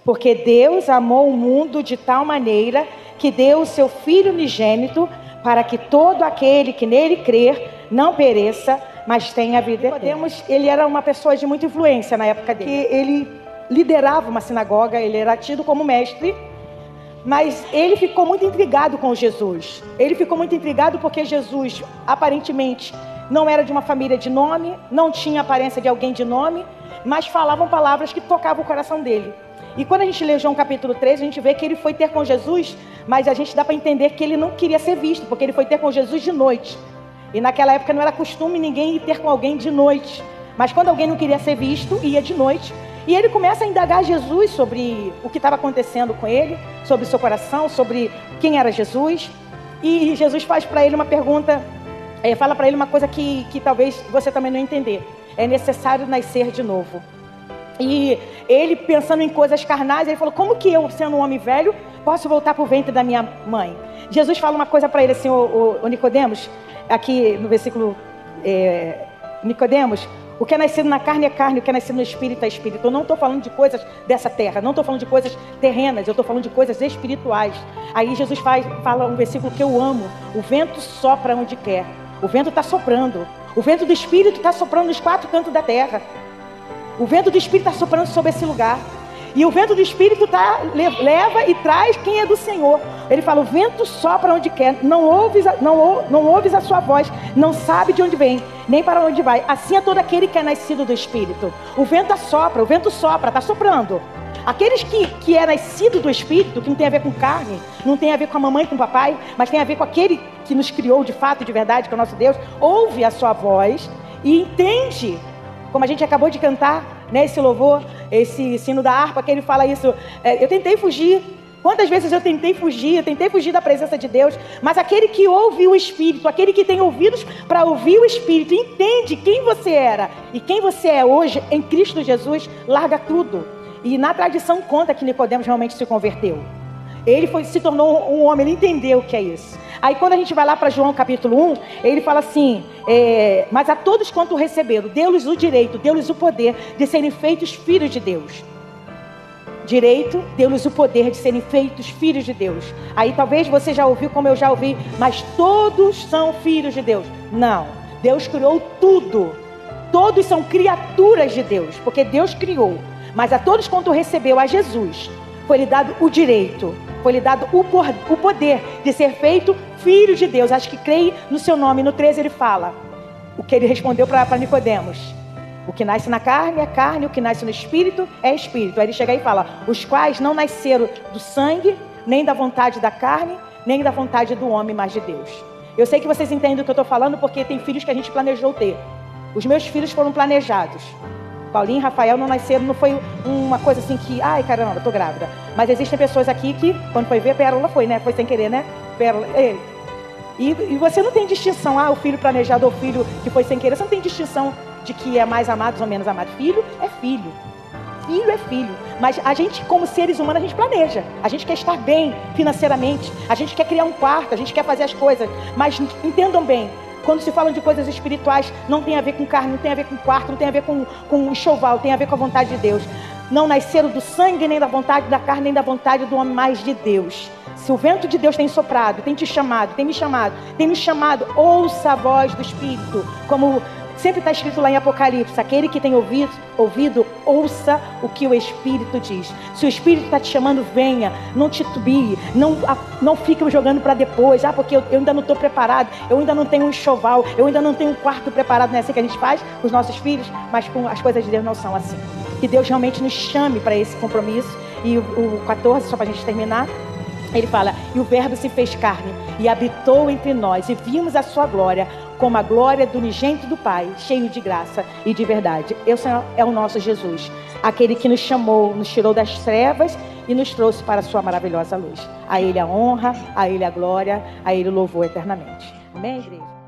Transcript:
Porque Deus amou o mundo de tal maneira que deu o seu Filho unigênito para que todo aquele que nele crer não pereça, mas tenha a vida eterna. Ele era uma pessoa de muita influência na época dele. Ele liderava uma sinagoga, ele era tido como mestre, mas ele ficou muito intrigado com Jesus. Ele ficou muito intrigado porque Jesus, aparentemente, não era de uma família de nome, não tinha aparência de alguém de nome, mas falavam palavras que tocavam o coração dele. E quando a gente lê João capítulo 3, a gente vê que ele foi ter com Jesus, mas a gente dá para entender que ele não queria ser visto, porque ele foi ter com Jesus de noite. E naquela época não era costume ninguém ir ter com alguém de noite. Mas quando alguém não queria ser visto, ia de noite. E ele começa a indagar Jesus sobre o que estava acontecendo com ele, sobre o seu coração, sobre quem era Jesus. E Jesus faz para ele uma pergunta, fala para ele uma coisa que talvez você também não entender. É necessário nascer de novo. E ele, pensando em coisas carnais, ele falou: como que eu, sendo um homem velho, posso voltar para o ventre da minha mãe? Jesus fala uma coisa para ele assim, o Nicodemos, aqui no versículo Nicodemos: o que é nascido na carne é carne, o que é nascido no espírito é espírito. Eu não estou falando de coisas dessa terra, não estou falando de coisas terrenas, eu estou falando de coisas espirituais. Aí Jesus fala um versículo que eu amo: o vento sopra onde quer. O vento está soprando. O vento do Espírito está soprando nos 4 cantos da terra. O vento do Espírito está soprando sobre esse lugar. E o vento do Espírito leva e traz quem é do Senhor. Ele fala: o vento sopra onde quer, não ouves a sua voz, não sabe de onde vem, nem para onde vai. Assim é todo aquele que é nascido do Espírito. O vento sopra, está soprando. Aqueles que é nascido do Espírito, que não tem a ver com carne, não tem a ver com a mamãe, com o papai, mas tem a ver com aquele que nos criou de fato, de verdade, que é o nosso Deus, ouve a sua voz e entende, como a gente acabou de cantar, né, esse louvor, esse sino da harpa, que ele fala isso. Eu tentei fugir. Quantas vezes eu tentei fugir da presença de Deus, mas aquele que ouve o Espírito, aquele que tem ouvidos para ouvir o Espírito, entende quem você era e quem você é hoje em Cristo Jesus, larga tudo. E na tradição conta que Nicodemos realmente se converteu. Ele se tornou um homem, ele entendeu o que é isso. Aí quando a gente vai lá para João capítulo 1, ele fala assim: mas a todos quanto receberam, deu-lhes o direito, deu-lhes o poder de serem feitos filhos de Deus. Direito, deu-lhes o poder de serem feitos filhos de Deus. Aí talvez você já ouviu, como eu já ouvi: mas todos são filhos de Deus. Não, Deus criou tudo. Todos são criaturas de Deus, porque Deus criou. Mas a todos quanto recebeu a Jesus, foi-lhe dado o direito, foi-lhe dado o poder de ser feito filho de Deus. Acho que creio no seu nome. No 13 ele fala o que ele respondeu para Nicodemos: o que nasce na carne é carne, o que nasce no espírito é espírito. Aí ele chega aí e fala: os quais não nasceram do sangue, nem da vontade da carne, nem da vontade do homem, mas de Deus. Eu sei que vocês entendem o que eu estou falando, porque tem filhos que a gente planejou ter. Os meus filhos foram planejados. Paulinho e Rafael não nasceram, não foi uma coisa assim que, ai caramba, eu tô grávida. Mas existem pessoas aqui que, quando foi ver, Pérola foi, né? Foi sem querer, né? Pérola, e você não tem distinção, o filho planejado ou o filho que foi sem querer. Você não tem distinção de que é mais amado ou menos amado. Filho é filho. Filho é filho. Mas a gente, como seres humanos, a gente planeja. A gente quer estar bem financeiramente. A gente quer criar um quarto, a gente quer fazer as coisas. Mas entendam bem, quando se falam de coisas espirituais, não tem a ver com carne, não tem a ver com quarto, não tem a ver com enxoval, tem a ver com a vontade de Deus. Não nasceram do sangue, nem da vontade da carne, nem da vontade do homem, mas de Deus. Se o vento de Deus tem soprado, tem te chamado, tem me chamado, tem nos chamado, ouça a voz do Espírito. Como sempre está escrito lá em Apocalipse: aquele que tem ouvido, ouça o que o Espírito diz. Se o Espírito está te chamando, venha, não titubie, não fique jogando para depois, porque eu ainda não estou preparado, eu ainda não tenho um enxoval, eu ainda não tenho um quarto preparado. Não é assim que a gente faz com os nossos filhos, mas com as coisas de Deus não são assim. Que Deus realmente nos chame para esse compromisso. E o 14, só para a gente terminar, ele fala: e o Verbo se fez carne e habitou entre nós, e vimos a sua glória, como a glória do unigênito do Pai, cheio de graça e de verdade. Esse é o nosso Jesus, aquele que nos chamou, nos tirou das trevas e nos trouxe para a sua maravilhosa luz. A Ele a honra, a Ele a glória, a Ele o louvor eternamente. Amém, igreja?